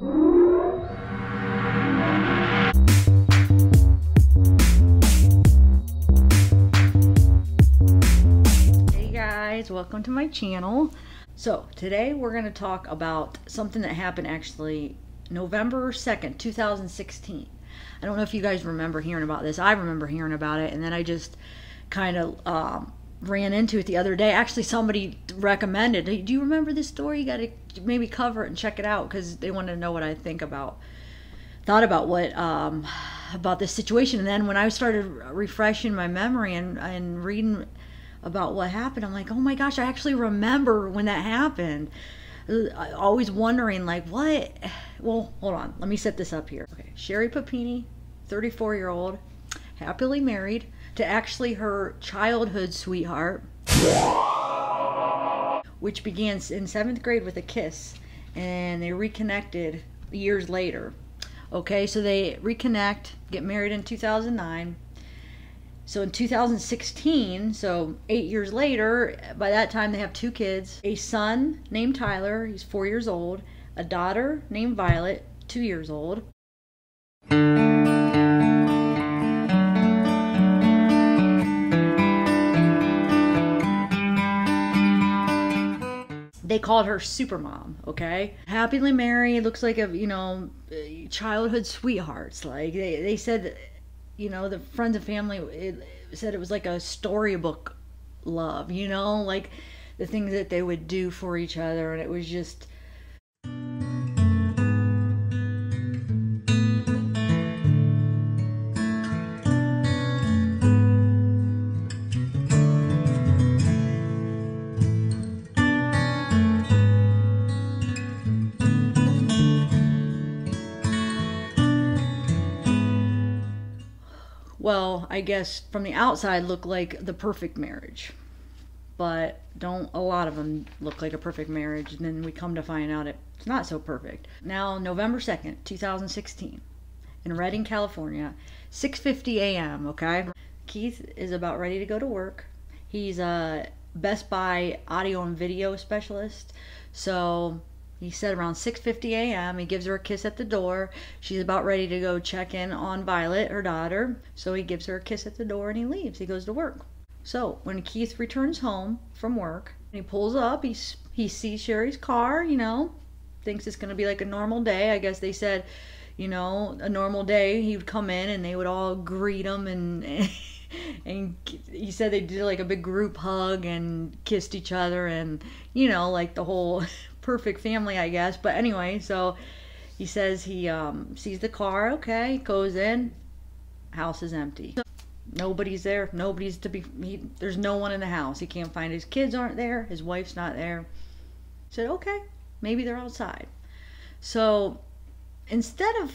Hey guys, welcome to my channel. So today we're going to talk about something that happened actually November 2nd, 2016. I don't know if you guys remember hearing about this. I remember hearing about it, and then I just kind of ran into it the other day. Actually, somebody recommended, hey, do you remember this story? You got to maybe cover it and check it out, because they wanted to know what I thought about what about this situation. And then when I started refreshing my memory and reading about what happened, I'm like, oh my gosh, I actually remember when that happened. Always wondering, like, what? Well, hold on, let me set this up here. Okay, Sherri Papini, 34-year-old, happily married to actually her childhood sweetheart, which began in 7th grade with a kiss, and they reconnected years later. Okay, so they reconnect, get married in 2009. So in 2016, so 8 years later, by that time they have 2 kids, a son named Tyler, he's 4 years old, a daughter named Violet, 2 years old. They called her Supermom, okay? Happily married, looks like a, childhood sweethearts. Like they said, the friends and family said it was like a storybook love, like the things that they would do for each other, and it was just... Well, I guess from the outside look like the perfect marriage, but don't a lot of them look like a perfect marriage, and then we come to find out it's not so perfect. Now, November 2nd, 2016, in Redding, California, 6:50 a.m., okay? Keith is about ready to go to work. He's a Best Buy audio and video specialist, so he said around 6:50 a.m. he gives her a kiss at the door. She's about ready to go check in on Violet, her daughter. So he gives her a kiss at the door and he leaves. He goes to work. So when Keith returns home from work, he pulls up. He sees Sherri's car, thinks it's going to be like a normal day. I guess they said, a normal day he would come in and they would all greet him, and he said they did like a big group hug and kissed each other, and like the whole perfect family, I guess. But anyway, so he says he sees the car, okay, goes in, house is empty. Nobody's there. There's no one in the house. He can't find his kids, aren't there, his wife's not there. He said, okay, maybe they're outside. So instead of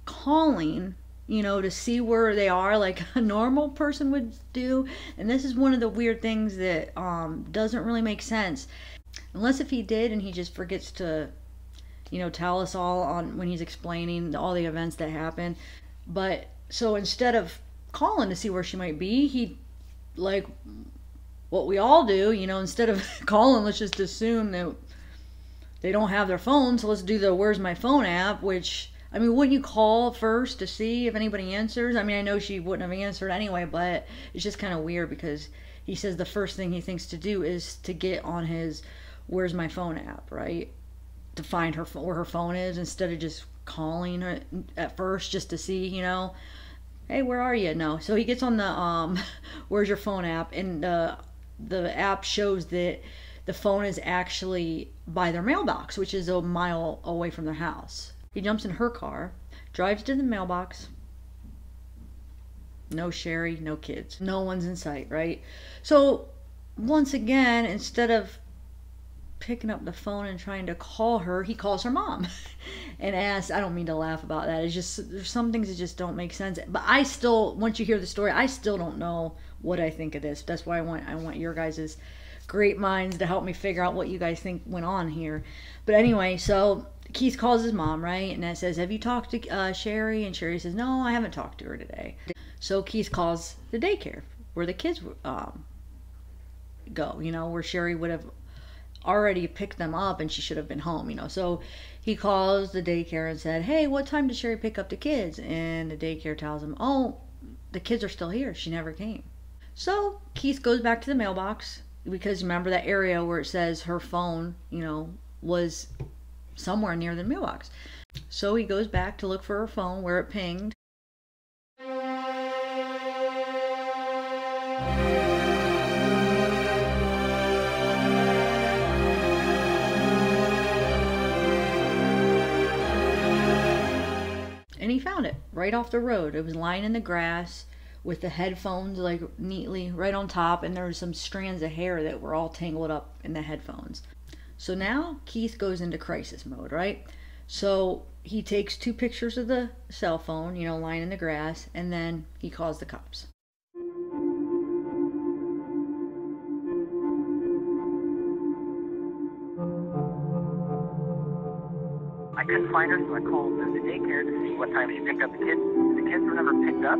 calling, to see where they are like a normal person would do, and this is one of the weird things that doesn't really make sense, unless if he did and he just forgets to tell us all on when he's explaining all the events that happened. But so instead of calling to see where she might be, he, like what we all do, instead of calling, let's just assume that they don't have their phone, so let's do the where's my phone app, which, I mean, wouldn't you call first to see if anybody answers? I mean, I know she wouldn't have answered anyway, but it's just kind of weird, because he says the first thing he thinks to do is to get on his where's my phone app, right? To find her where her phone is, instead of just calling her at first just to see, hey, where are you? No. So he gets on the where's your phone app, and the app shows that the phone is actually by their mailbox, which is a mile away from their house. He jumps in her car, drives to the mailbox. No Sherri, no kids. No one's in sight, right? So once again, instead of picking up the phone and trying to call her, he calls her mom and asks. I don't mean to laugh about that. It's just, there's some things that just don't make sense. But I still, once you hear the story, I still don't know what I think of this. That's why I want your guys' great minds to help me figure out what you guys think went on here. But anyway, so Keith calls his mom, right? And that says, have you talked to Sherri? And Sherri says, no, I haven't talked to her today. So Keith calls the daycare where the kids go, where Sherri would have already picked them up and she should have been home, you know. So he calls the daycare and said, hey, what time did Sherri pick up the kids? And the daycare tells him, oh, the kids are still here. She never came. So Keith goes back to the mailbox, because remember that area where it says her phone, you know, was somewhere near the mailbox. So he goes back to look for her phone where it pinged. And he found it right off the road. It was lying in the grass with the headphones like neatly right on top, and there were some strands of hair that were all tangled up in the headphones. So now Keith goes into crisis mode, right? So he takes 2 pictures of the cell phone, you know, lying in the grass, and then he calls the cops. I couldn't find her, so I called the daycare to see what time she picked up the kids. The kids were never picked up,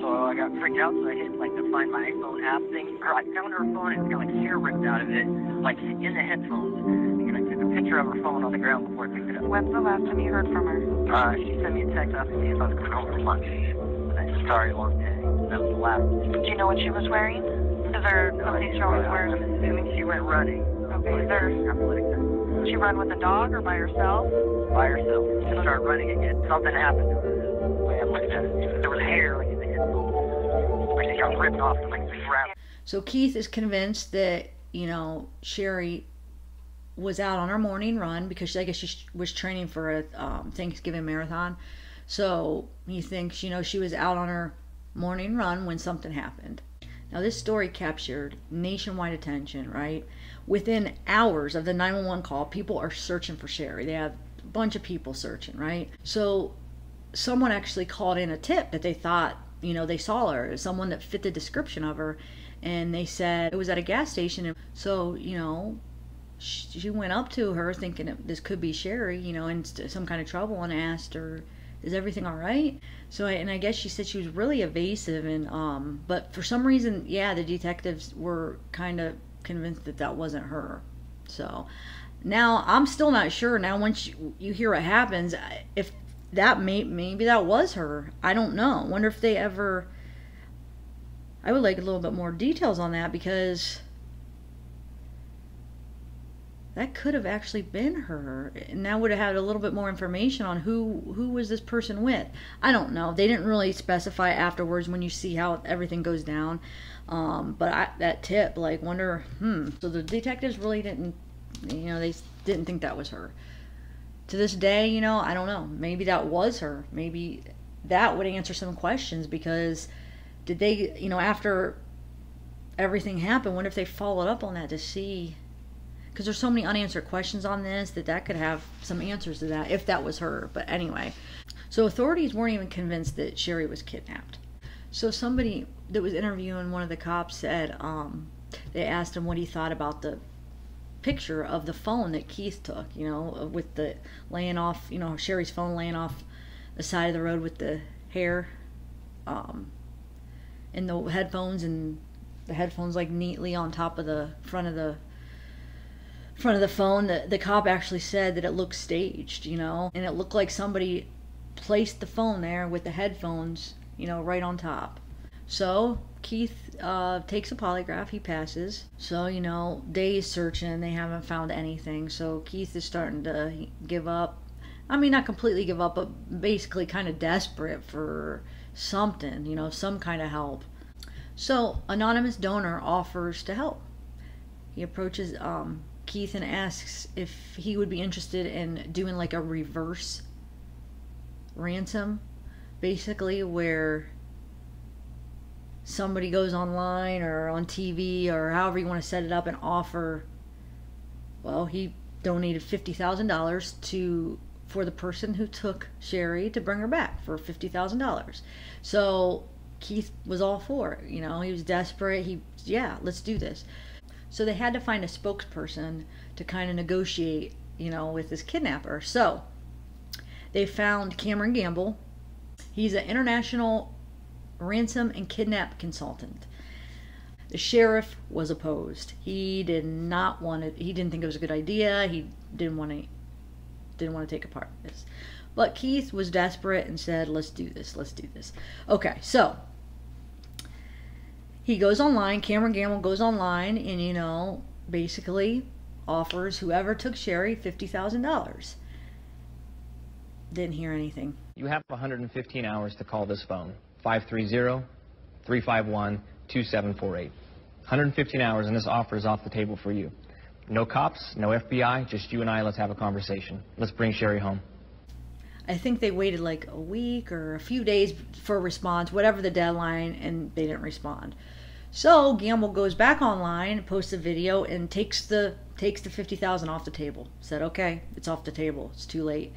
so I got freaked out, so I hit like the Find My iPhone app thing. I found her phone, and it's got like hair ripped out of it, like in the headphones. And I took a picture of her phone on the ground before I picked it up. When's the last time you heard from her? She sent me a text asking me if I was coming home for lunch. And I said, sorry, long day. That was the last. Do you know what she was wearing? Is there something she always wears? I'm assuming she went running. Okay, is there... She run with a dog or by herself? By herself. She started running again. Something happened to her. The way I looked at it. There was hair like in the headphones. Like she got ripped off and like wrapped. So Keith is convinced that, you know, Sherri was out on her morning run because I guess she was training for a Thanksgiving marathon. So he thinks, you know, she was out on her morning run when something happened. Now this story captured nationwide attention, right? Within hours of the 911 call, people are searching for Sherri. They have a bunch of people searching, right? So someone actually called in a tip that they thought, you know, they saw her, someone that fit the description of her, and they said it was at a gas station. And so, you know, she went up to her thinking this could be Sherri, you know, in some kind of trouble, and asked her, is everything all right? So, and I guess she said she was really evasive, and but for some reason, yeah, the detectives were kind of convinced that that wasn't her. So now I'm still not sure. Now once you hear what happens, if that maybe that was her, I don't know. Wonder if they ever... I would like a little bit more details on that, because that could have actually been her, and that would have had a little bit more information on who was this person with. I don't know. They didn't really specify afterwards when you see how everything goes down. But that tip, like, wonder, So the detectives really didn't, you know, they didn't think that was her. To this day, you know, I don't know. Maybe that was her. Maybe that would answer some questions, because did they, you know, after everything happened, wonder if they followed up on that to see... Because there's so many unanswered questions on this that could have some answers to that, if that was her. But anyway, so authorities weren't even convinced that Sherri was kidnapped. So somebody that was interviewing one of the cops said, they asked him what he thought about the picture of the phone that Keith took, you know, with the laying off, you know, Sherri's phone laying off the side of the road with the hair, and the headphones, and the headphones like neatly on top of the front of the phone. The cop actually said that it looked staged, you know, and it looked like somebody placed the phone there with the headphones, you know, right on top. So Keith takes a polygraph. He passes. So, you know, days searching, they haven't found anything. So Keith is starting to give up. I mean, not completely give up, but basically kind of desperate for something, you know, some kind of help. So anonymous donor offers to help. He approaches Keith and asks if he would be interested in doing like a reverse ransom, basically, where somebody goes online or on TV or however you want to set it up and offer, well, he donated $50,000 for the person who took Sherri to bring her back for $50,000. So Keith was all for it, you know, he was desperate. Yeah, let's do this. So they had to find a spokesperson to kind of negotiate, you know, with this kidnapper. So they found Cameron Gamble. He's an international ransom and kidnap consultant. The sheriff was opposed. He did not want it. He didn't think it was a good idea. He didn't want to take a part of this. But Keith was desperate and said, let's do this. Let's do this. Okay, so he goes online. Cameron Gamble goes online and, you know, basically offers whoever took Sherri $50,000. Didn't hear anything. You have 115 hours to call this phone, 530-351-2748. 115 hours, and this offer is off the table for you. No cops, no FBI, just you and I. Let's have a conversation. Let's bring Sherri home. I think they waited like a week or a few days for a response, whatever the deadline, and they didn't respond. So Gamble goes back online, posts a video, and takes the $50,000 off the table. Said, okay, it's off the table. It's too late.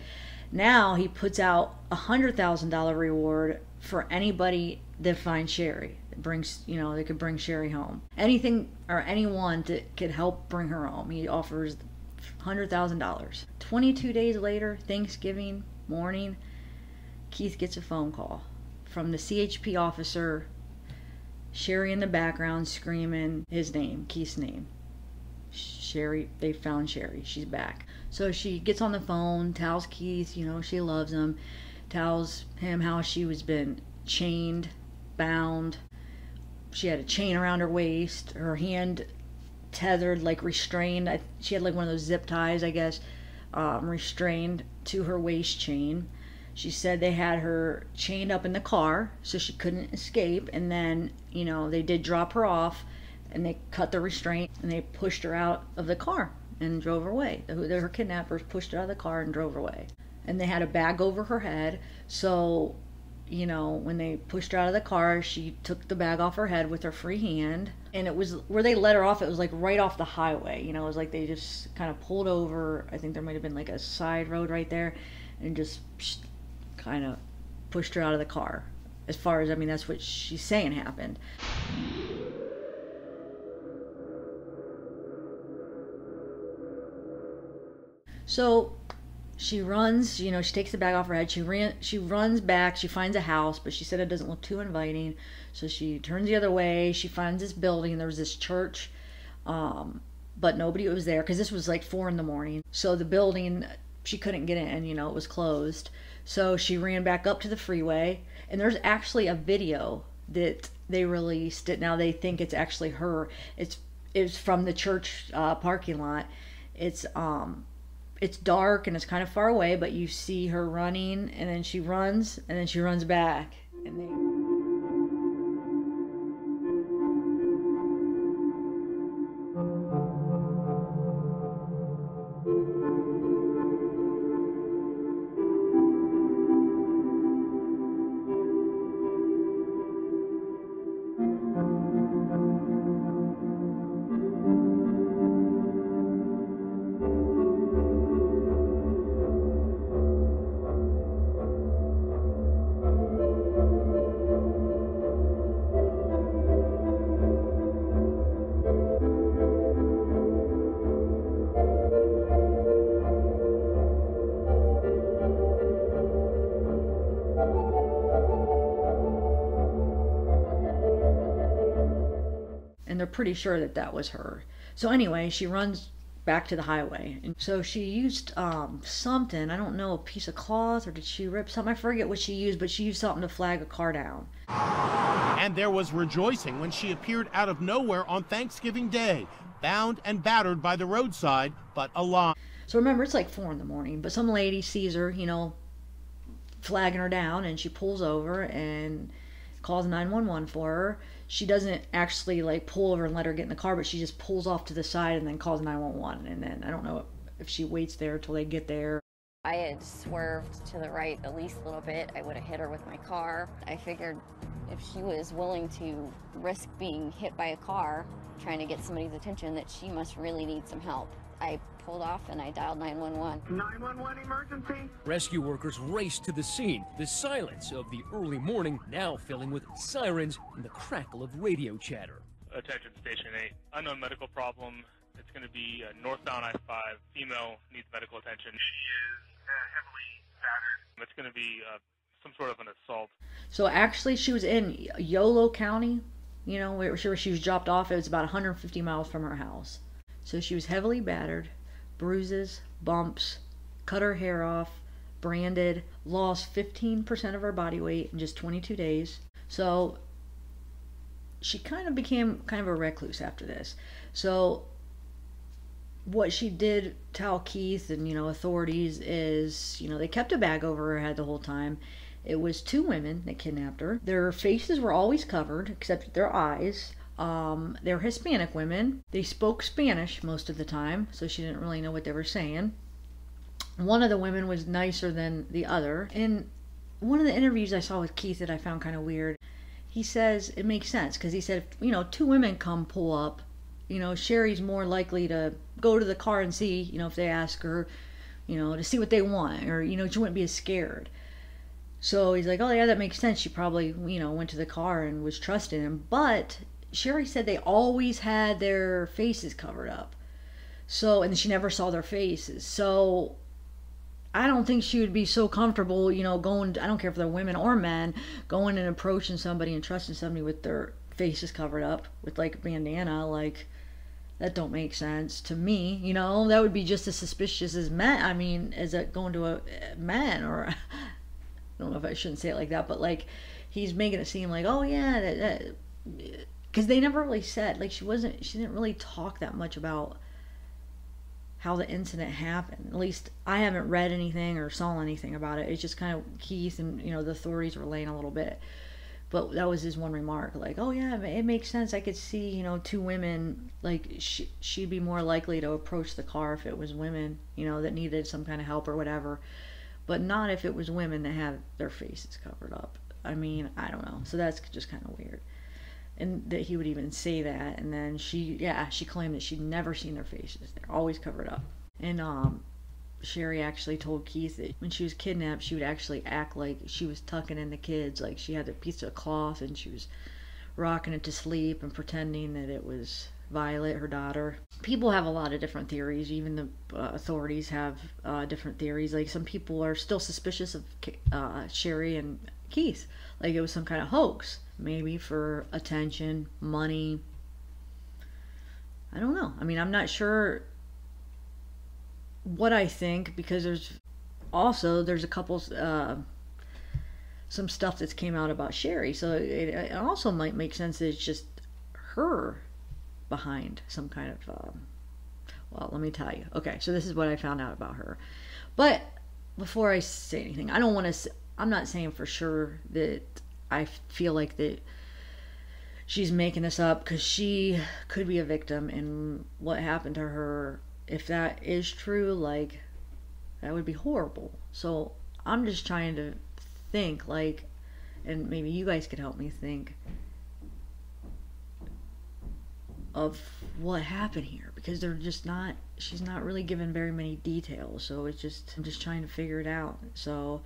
Now he puts out a $100,000 reward for anybody that finds Sherri. Brings, you know, they could bring Sherri home. Anything or anyone that could help bring her home. He offers $100,000. 22 days later, Thanksgiving morning, Keith gets a phone call from the CHP officer. Sherri in the background screaming his name, Keith's name. Sherri, they found Sherri. She's back. So she gets on the phone, tells Keith, you know, she loves him, tells him how she was been chained, bound. She had a chain around her waist, her hand tethered, like restrained. She had like one of those zip ties, I guess, restrained to her waist chain. She said they had her chained up in the car so she couldn't escape, and then, you know, they did drop her off and they cut the restraint and they pushed her out of the car and drove her away. Her kidnappers pushed her out of the car and drove her away. And they had a bag over her head, so, you know, when they pushed her out of the car, she took the bag off her head with her free hand. And it was where they let her off, it was like right off the highway. You know, it was like they just kind of pulled over. I think there might have been like a side road right there, and just kind of pushed her out of the car. As far as, I mean, that's what she's saying happened. So she runs, you know, she takes the bag off her head. She runs back. She finds a house, but she said it doesn't look too inviting. So she turns the other way. She finds this building. There was this church, but nobody was there because this was like 4 in the morning. So the building, she couldn't get in, you know, it was closed. So she ran back up to the freeway, and there's actually a video that they released. Now they think it's actually her. It's from the church parking lot. It's dark and it's kind of far away, but you see her running, and then she runs, and then she runs back, and they... and they're pretty sure that that was her. So anyway, she runs back to the highway, and so she used something, I don't know, a piece of cloth, or did she rip something? I forget what she used, but she used something to flag a car down. And there was rejoicing when she appeared out of nowhere on Thanksgiving Day, bound and battered by the roadside, but alive. So remember, it's like 4 in the morning, but some lady sees her, you know, flagging her down, and she pulls over and calls 911 for her. She doesn't actually like pull over and let her get in the car, but she just pulls off to the side and then calls 911. And then I don't know if she waits there till they get there. I had swerved to the right at least a little bit. I would have hit her with my car. I figured if she was willing to risk being hit by a car trying to get somebody's attention, that she must really need some help. I pulled off and I dialed 911. 911 emergency. Rescue workers raced to the scene, the silence of the early morning now filling with sirens and the crackle of radio chatter. Attention Station 8, unknown medical problem. It's going to be northbound I-5. Female needs medical attention. She is heavily battered. It's going to be some sort of an assault. So actually she was in Yolo County, you know, where she was dropped off. It was about 150 miles from her house. So she was heavily battered, bruises, bumps, cut her hair off, branded, lost 15% of her body weight in just 22 days. So she kind of became kind of a recluse after this. So what she did tell Keith and, you know, authorities is, you know, they kept a bag over her head the whole time. It was 2 women that kidnapped her. Their faces were always covered, except their eyes. They were Hispanic women. They spoke Spanish most of the time, so she didn't really know what they were saying. One of the women was nicer than the other. In one of the interviews I saw with Keith that I found kind of weird, he says it makes sense, because he said, if, you know, 2 women come pull up, you know, Sherri's more likely to go to the car and see, you know, if they ask her, you know, to see what they want, or, you know, she wouldn't be as scared. So he's like, oh yeah, that makes sense. She probably, you know, went to the car and was trusting him. But Sherri said they always had their faces covered up. So, and she never saw their faces. So I don't think she would be so comfortable, you know, going, I don't care if they're women or men, going and approaching somebody and trusting somebody with their faces covered up with like a bandana. Like, that don't make sense to me, you know. That would be just as suspicious as men. I mean, as it going to a man, or I don't know if I shouldn't say it like that, but like, he's making it seem like, oh yeah, because they never really said, like, she didn't really talk that much about how the incident happened. At least I haven't read anything or saw anything about it. It's just kind of Keith and, you know, the authorities relaying a little bit. But that was his one remark, like, oh yeah, it makes sense. I could see, you know, 2 women, like, she'd be more likely to approach the car if it was women, you know, that needed some kind of help or whatever. But not if it was women that had their faces covered up. I mean, I don't know. So that's just kind of weird. And that he would even say that. And then she claimed that she'd never seen their faces. They're always covered up. And Sherri actually told Keith that when she was kidnapped, she would actually act like she was tucking in the kids. Like, she had a piece of cloth and she was rocking it to sleep and pretending that it was Violet, her daughter. People have a lot of different theories. Even the authorities have different theories. Like, some people are still suspicious of Sherri and Keith. Like, it was some kind of hoax. Maybe for attention, money. I don't know. I mean, I'm not sure what I think, because there's a couple some stuff that's came out about Sherri, so it also might make sense that it's just her behind some kind of well, let me tell you. Okay, so this is what I found out about her. But before I say anything, I'm not saying for sure that I feel like that she's making this up, because she could be a victim, and what happened to her, if that is true, like, that would be horrible. So I'm just trying to think, like, and maybe you guys could help me think of what happened here, because she's not really given very many details. So I'm just trying to figure it out. So,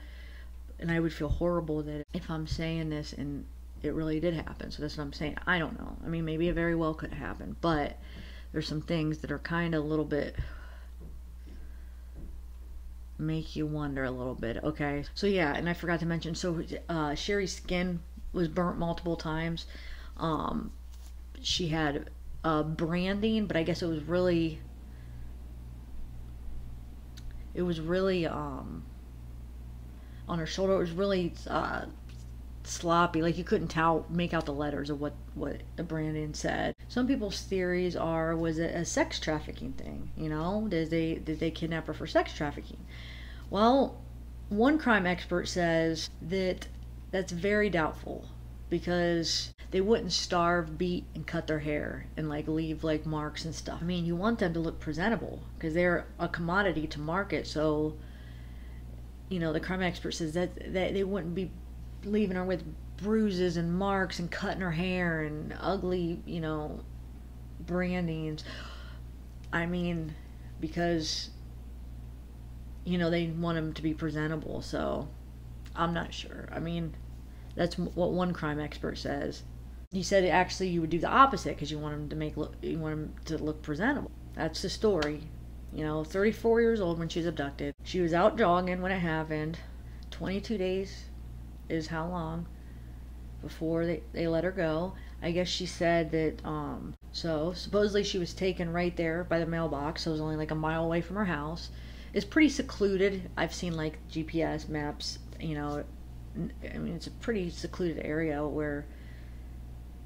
and I would feel horrible that if I'm saying this and it really did happen. So that's what I'm saying. I don't know. I mean, maybe it very well could happen, but there's some things that are kind of a little bit, make you wonder a little bit. Okay, so yeah, and I forgot to mention, so Sherri's skin was burnt multiple times. She had branding, but I guess it was really on her shoulder. It was really sloppy. Like, you couldn't make out the letters of what the branding said. Some people's theories was it a sex trafficking thing? You know, did they kidnap her for sex trafficking? Well, one crime expert says that that's very doubtful, because they wouldn't starve, beat, and cut their hair and like leave like marks and stuff. I mean, you want them to look presentable, because they're a commodity to market. So, you know, the crime expert says that they wouldn't be leaving her with bruises and marks and cutting her hair and ugly, you know, brandings. I mean, because, you know, they want them to be presentable. So I'm not sure. I mean, that's what one crime expert says. He said actually you would do the opposite, because you want them to look presentable. That's the story. You know, 34 years old when she's abducted. She was out jogging when it happened. 22 days is how long before they let her go. I guess she said that, so supposedly she was taken right there by the mailbox, so it was only like a mile away from her house. It's pretty secluded. I've seen like GPS maps, you know, I mean, it's a pretty secluded area where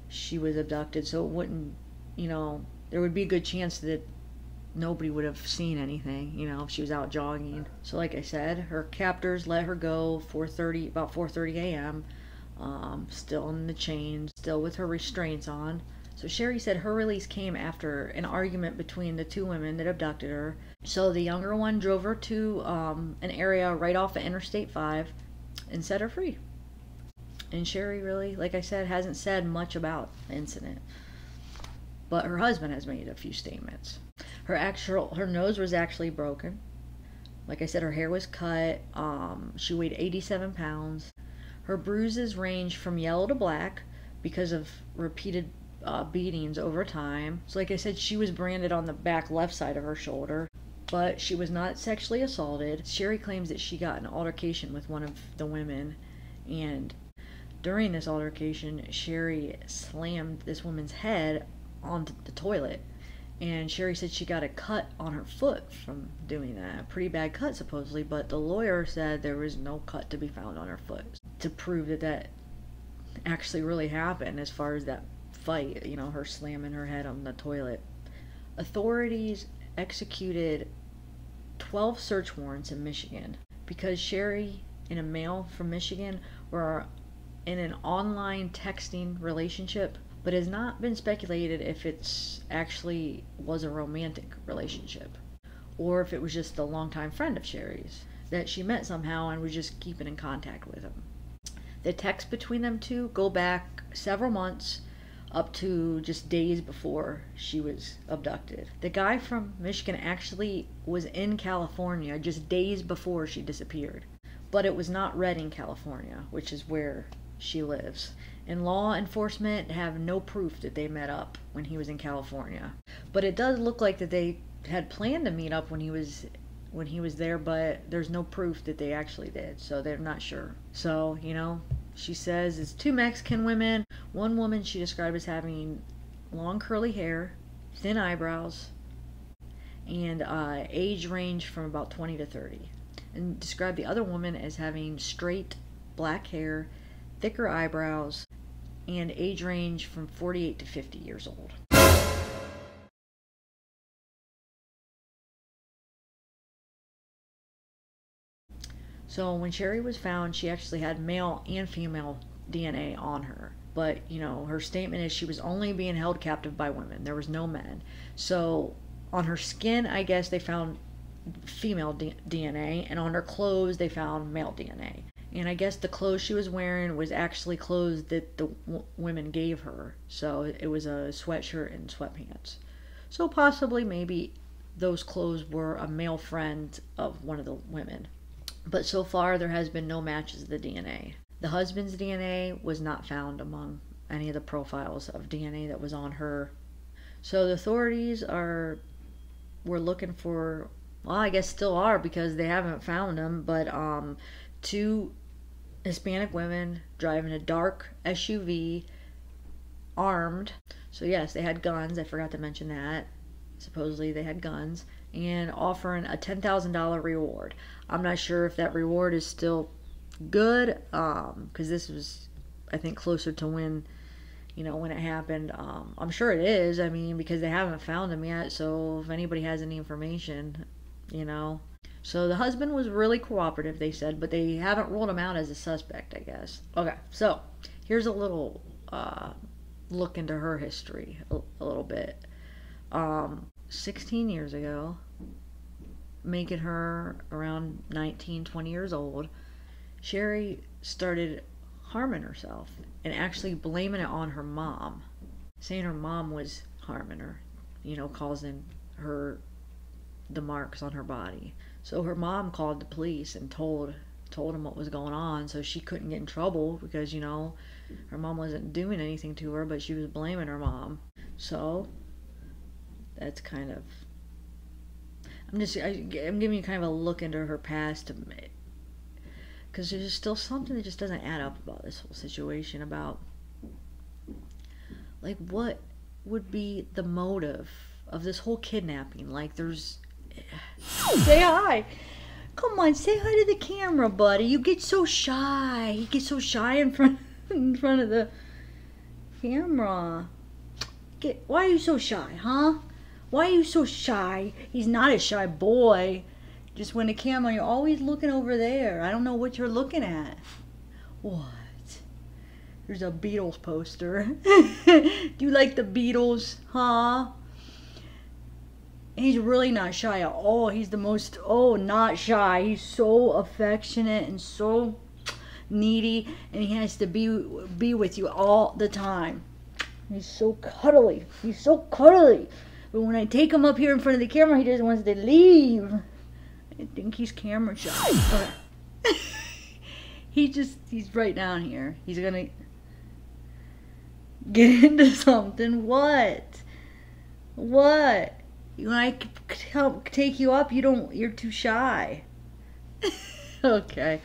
she was abducted, so it wouldn't, you know, there would be a good chance that nobody would have seen anything, you know, if she was out jogging. So like I said, her captors let her go about 4:30 a.m. Still in the chains, still with her restraints on. So Sherri said her release came after an argument between the two women that abducted her. So the younger one drove her to an area right off of Interstate 5 and set her free. And Sherri really, like I said, hasn't said much about the incident. But her husband has made a few statements. Her nose was actually broken. Like I said, her hair was cut. She weighed 87 pounds. Her bruises ranged from yellow to black because of repeated beatings over time. So like I said, she was branded on the back left side of her shoulder, but she was not sexually assaulted. Sherri claims that she got an altercation with one of the women, and during this altercation, Sherri slammed this woman's head onto the toilet. And Sherri said she got a cut on her foot from doing that. A pretty bad cut, supposedly, but the lawyer said there was no cut to be found on her foot to prove that that actually really happened as far as that fight, you know, her slamming her head on the toilet. Authorities executed 12 search warrants in Michigan because Sherri and a male from Michigan were in an online texting relationship, but it has not been speculated if it's actually was a romantic relationship or if it was just a longtime friend of Sherri's that she met somehow and was just keeping in contact with him. The texts between them two go back several months, up to just days before she was abducted. The guy from Michigan actually was in California just days before she disappeared, but it was not Redding, California, which is where she lives. And law enforcement have no proof that they met up when he was in California. But it does look like that they had planned to meet up when he was there, but there's no proof that they actually did, so they're not sure. So, you know, she says it's two Mexican women. One woman she described as having long curly hair, thin eyebrows, and age range from about 20 to 30. And described the other woman as having straight black hair, thicker eyebrows, and age range from 48 to 50 years old. So when Sherri was found, she actually had male and female DNA on her. But, you know, her statement is she was only being held captive by women. There was no men. So on her skin, I guess they found female DNA, and on her clothes they found male DNA. And I guess the clothes she was wearing was actually clothes that the women gave her. So it was a sweatshirt and sweatpants. So possibly maybe those clothes were a male friend of one of the women. But so far there has been no matches of the DNA. The husband's DNA was not found among any of the profiles of DNA that was on her. So the authorities were looking for, well, I guess still are because they haven't found them, but two Hispanic women driving a dark SUV, armed. So yes, they had guns. I forgot to mention that. Supposedly they had guns, and offering a $10,000 reward. I'm not sure if that reward is still good, because this was, I think, closer to when, you know, when it happened. I'm sure it is. I mean, because they haven't found him yet. So if anybody has any information, you know. So the husband was really cooperative, they said, but they haven't ruled him out as a suspect, I guess. Okay, so here's a little look into her history a little bit. 16 years ago, making her around 19, 20 years old, Sherri started harming herself and actually blaming it on her mom, saying her mom was harming her, you know, causing her the marks on her body. So her mom called the police and told him what was going on, so she couldn't get in trouble because, you know, her mom wasn't doing anything to her, but she was blaming her mom. So that's kind of, I'm giving you kind of a look into her past, because there's still something that just doesn't add up about this whole situation. About Like, what would be the motive of this whole kidnapping? Like, there's... Say hi. Come on, say hi to the camera, buddy. You get so shy. You get so shy in front of the camera. Why are you so shy, huh? Why are you so shy? He's not a shy boy. Just when the camera, you're always looking over there. I don't know what you're looking at. What? There's a Beatles poster. Do you like the Beatles, huh? He's really not shy at all. He's the most, not shy. He's so affectionate and so needy, and he has to be with you all the time. He's so cuddly. He's so cuddly. But when I take him up here in front of the camera, he just wants to leave. I think he's camera shy. Okay. He's right down here. He's gonna get into something. What? What? When I help take you up, you're too shy. Okay.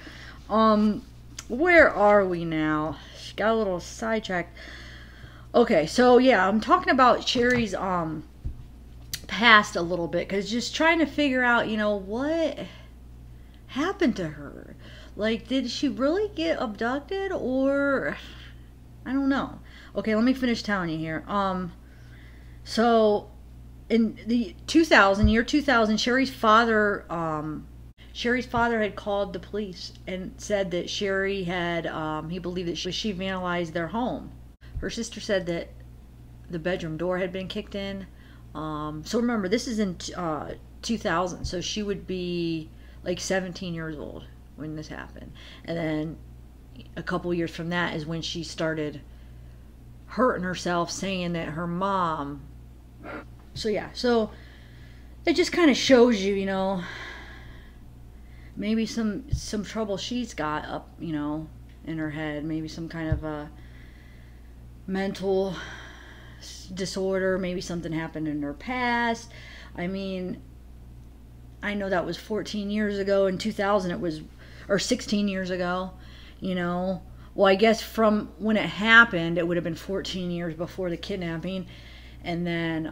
Where are we now? Got a little sidetracked. Okay, so yeah, I'm talking about Sherri's past a little bit, because just trying to figure out, what happened to her. Like, did she really get abducted, or I don't know. Okay, let me finish telling you here. So in the year 2000, Sherri's father had called the police and said that Sherri had, he believed that she vandalized their home. Her sister said that the bedroom door had been kicked in. So remember, this is in 2000, so she would be like 17 years old when this happened. And then a couple years from that is when she started hurting herself, saying that her mom... So yeah, so it just kind of shows you, maybe some trouble she's got up, in her head. Maybe some kind of a mental disorder. Maybe something happened in her past. I mean, I know that was 14 years ago. In 2000 it was, or 16 years ago, Well, I guess from when it happened, it would have been 14 years before the kidnapping. And then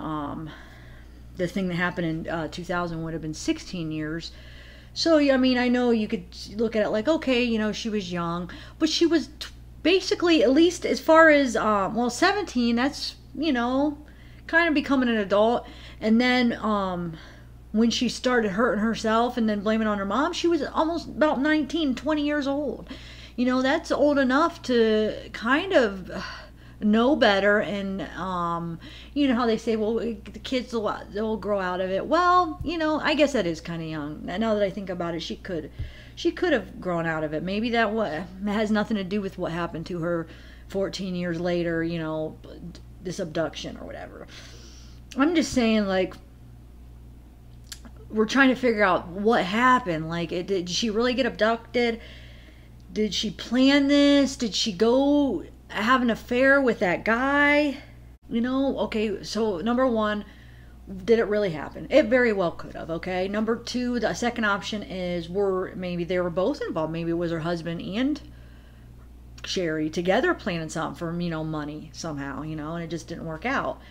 the thing that happened in 2000 would have been 16 years. So, I mean, I know you could look at it like, okay, she was young. But she was basically, at least as far as, 17, that's, kind of becoming an adult. And then when she started hurting herself and then blaming on her mom, she was almost about 19, 20 years old. That's old enough to kind of know better, and you know how they say, well, the kids they'll grow out of it. Well, I guess that is kind of young. Now that I think about it, she could have grown out of it. Maybe that has nothing to do with what happened to her 14 years later, this abduction or whatever. I'm just saying, like, we're trying to figure out what happened. Like, did she really get abducted? Did she plan this? Did she go have an affair with that guy? Okay, so number one, did it really happen? It very well could have, okay? Number two, the second option is maybe they were both involved. Maybe it was her husband and Sherri together planning something for, money somehow, and it just didn't work out.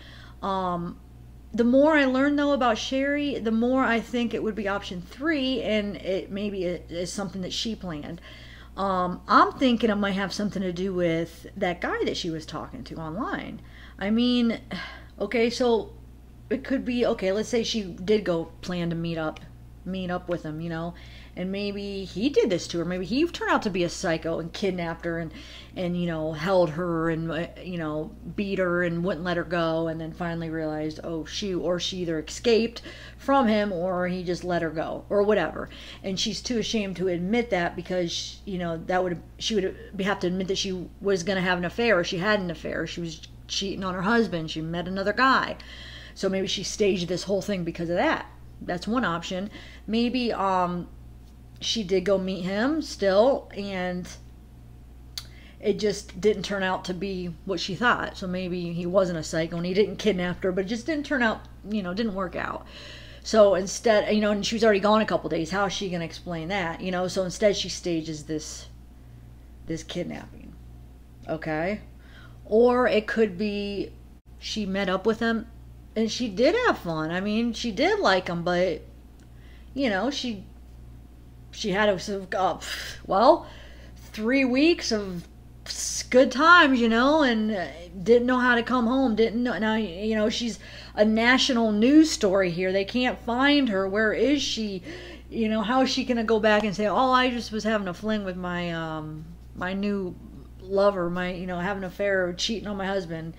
The more I learn, though, about Sherri, the more I think it would be option 3, and it is something that she planned. I'm thinking it might have something to do with that guy that she was talking to online. I mean, okay, so it could be, okay, let's say she did go plan to meet up with him, and maybe he did this to her. Maybe he turned out to be a psycho and kidnapped her and held her and, beat her and wouldn't let her go, and then finally realized, she either escaped from him or he just let her go or whatever. And she's too ashamed to admit that, because, she would have to admit that she was going to have an affair, or she had an affair. She was cheating on her husband. She met another guy. So maybe she staged this whole thing because of that. That's one option. Maybe she did go meet him still, and it just didn't turn out to be what she thought. So maybe he wasn't a psycho and he didn't kidnap her, but it just didn't turn out, didn't work out. So instead, and she was already gone a couple days. How is she going to explain that? So instead she stages this kidnapping. Okay? Or it could be she met up with him, and she did have fun. I mean, she did like him, but, you know, she had well, 3 weeks of good times, you know, and didn't know how to come home. Didn't know. Now, you know, she's a national news story here. They can't find her. Where is she? You know, how is she gonna go back and say, oh, I just was having a fling with my my new lover, you know, having an affair, cheating on my husband,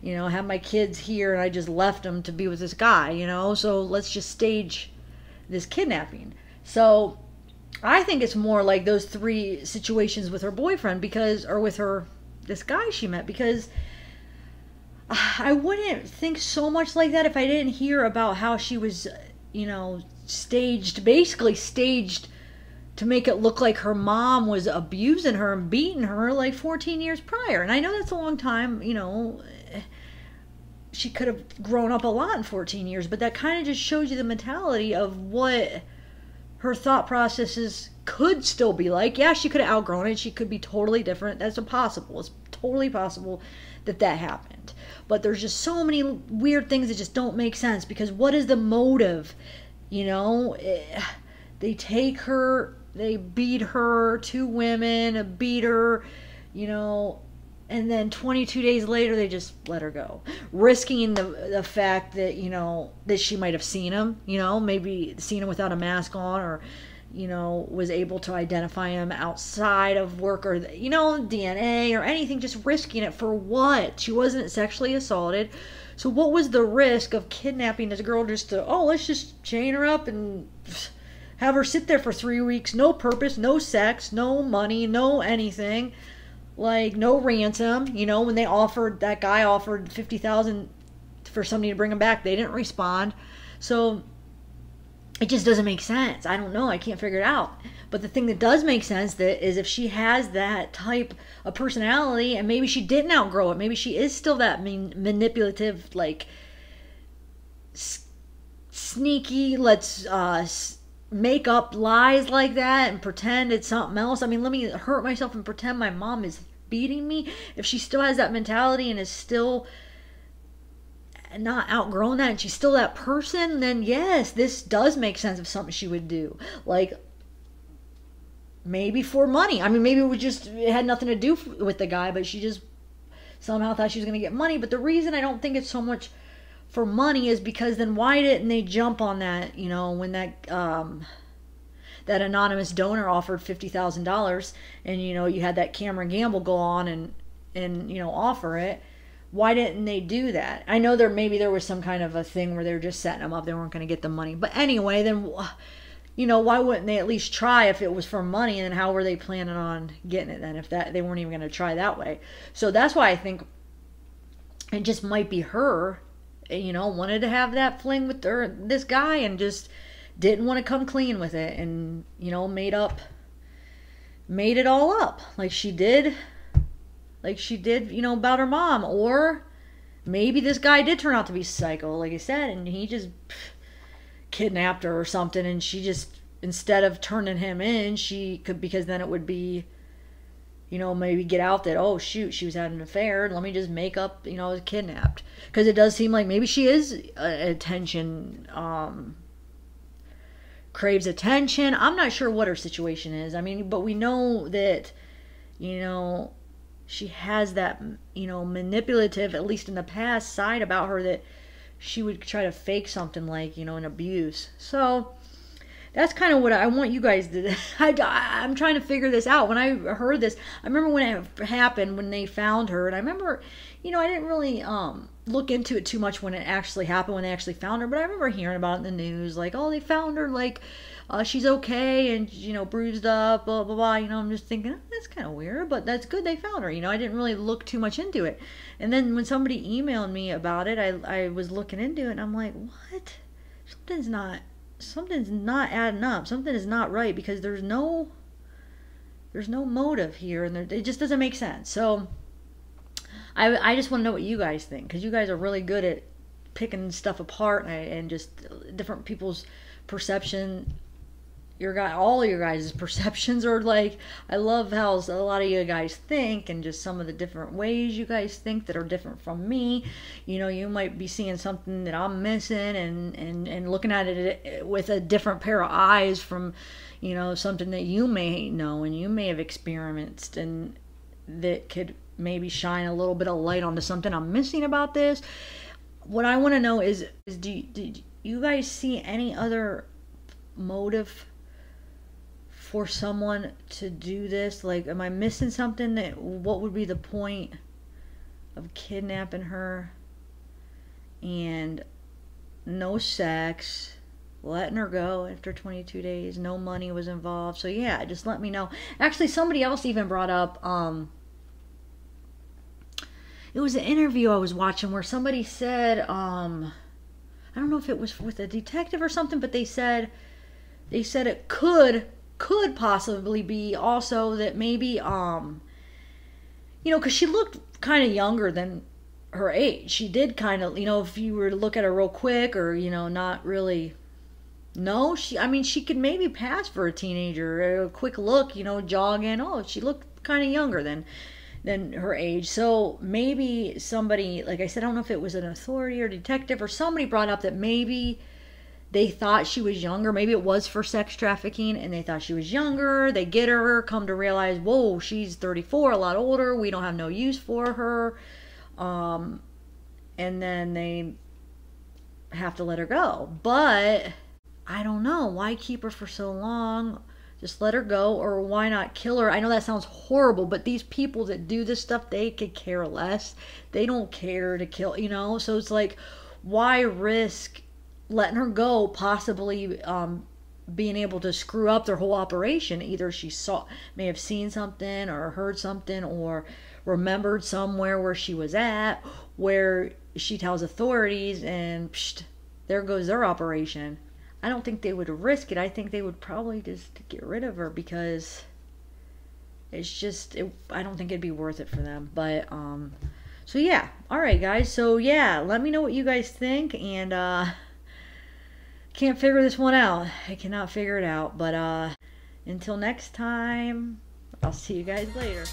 you know, have my kids here, and I just left them to be with this guy, you know, so let's just stage this kidnapping. So I think it's more like those 3 situations with her boyfriend, because, or with this guy she met, because I wouldn't think so much like that if I didn't hear about how she was, you know, basically staged to make it look like her mom was abusing her and beating her like 14 years prior. And I know that's a long time, you know, she could have grown up a lot in 14 years, but that kind of just shows you the mentality of what her thought processes could still be like. Yeah, she could have outgrown it. She could be totally different. That's impossible. It's totally possible that happened. But there's just so many weird things that just don't make sense, because what is the motive? You know, they take her, they beat her, 2 women, beat her, you know, and then 22 days later they just let her go, risking the fact that, you know, that she might have seen him, you know, maybe seen him without a mask on, or, you know, was able to identify him outside of work, or, you know, DNA or anything. Just risking it for what? She wasn't sexually assaulted. So what was the risk of kidnapping this girl just to, oh, let's just chain her up and have her sit there for 3 weeks, no purpose, no sex, no money, no anything, like no ransom. You know, when that guy offered $50,000 for somebody to bring him back, they didn't respond. So it just doesn't make sense. I don't know. I can't figure it out. But the thing that does make sense is if she has that type of personality, and maybe she didn't outgrow it, maybe she is still that manipulative, like sneaky, let's make up lies like that and pretend it's something else. I mean, let me hurt myself and pretend my mom is beating me. If she still has that mentality and is still not outgrown that, and she's still that person, then yes, this does make sense of something she would do. Like, maybe for money. I mean, maybe it had nothing to do with the guy, but she just somehow thought she was going to get money. But the reason I don't think it's so much for money is because then why didn't they jump on that, you know, when that anonymous donor offered $50,000, and, you know, you had that Cameron Gamble go on and you know, offer it. Why didn't they do that? I know maybe there was some kind of a thing where they were just setting them up. They weren't going to get the money. But anyway, then, you know, why wouldn't they at least try if it was for money? And then how were they planning on getting it then if they weren't even going to try that way? So that's why I think it just might be her, you know, wanted to have that fling with this guy and just didn't want to come clean with it, and, you know, made it all up like she did, you know, about her mom. Or maybe this guy did turn out to be psycho, like I said, and he just kidnapped her or something, and she just, instead of turning him in, she could, because then it would be, you know, maybe get out that, oh shoot, she was having an affair, let me just make up, you know, I was kidnapped. Because it does seem like maybe she is attention, craves attention. I'm not sure what her situation is. I mean, but we know that, you know, she has that, you know, manipulative, at least in the past, side about her, that she would try to fake something like, you know, an abuse. So that's kind of what I want you guys to, I'm trying to figure this out. When I heard this, I remember when it happened, when they found her, and I remember, you know, I didn't really look into it too much when it actually happened, when they actually found her, but I remember hearing about it in the news, like, oh, they found her, like, she's okay, and, you know, bruised up, blah, blah, blah. You know, I'm just thinking, oh, that's kind of weird, but that's good they found her. You know, I didn't really look too much into it. And then when somebody emailed me about it, I was looking into it, and I'm like, what? Something's not adding up. Something is not right, because there's no motive here, and it just doesn't make sense. So I just want to know what you guys think, because you guys are really good at picking stuff apart and just different people's perception all your guys' perceptions are like, I love how a lot of you guys think, and just some of the different ways you guys think that are different from me. You know, you might be seeing something that I'm missing, and looking at it with a different pair of eyes from, you know, something that you may know and you may have experienced, and that could maybe shine a little bit of light onto something I'm missing about this. What I want to know is do you guys see any other motive for someone to do this? Like, am I missing something? That what would be the point of kidnapping her and no sex, letting her go after 22 days, no money was involved? So yeah, just let me know. Actually, somebody else even brought up, it was an interview I was watching where somebody said, I don't know if it was with a detective or something, but they said it could possibly be also that maybe, you know, because she looked kind of younger than her age. She did kind of, you know, if you were to look at her real quick, or, you know, not really, no, I mean, she could maybe pass for a teenager. A quick look, you know, jogging, oh, she looked kind of younger than her age. So maybe somebody, like I said, I don't know if it was an authority or detective or somebody brought up that maybe they thought she was younger. Maybe it was for sex trafficking and they thought she was younger. They get her, come to realize, whoa, she's 34, a lot older. We don't have no use for her. And then they have to let her go. But I don't know. Why keep her for so long? Just let her go, or why not kill her? I know that sounds horrible, but these people that do this stuff, they could care less. They don't care to kill, you know? So it's like, why risk letting her go, possibly being able to screw up their whole operation? Either she may have seen something or heard something or remembered somewhere where she was at, where she tells authorities, and psh, there goes their operation. I don't think they would risk it. I think they would probably just get rid of her, because it's just, I don't think it'd be worth it for them. But, so yeah. Alright, guys. So yeah, let me know what you guys think. And, can't figure this one out. I cannot figure it out. But, until next time, I'll see you guys later.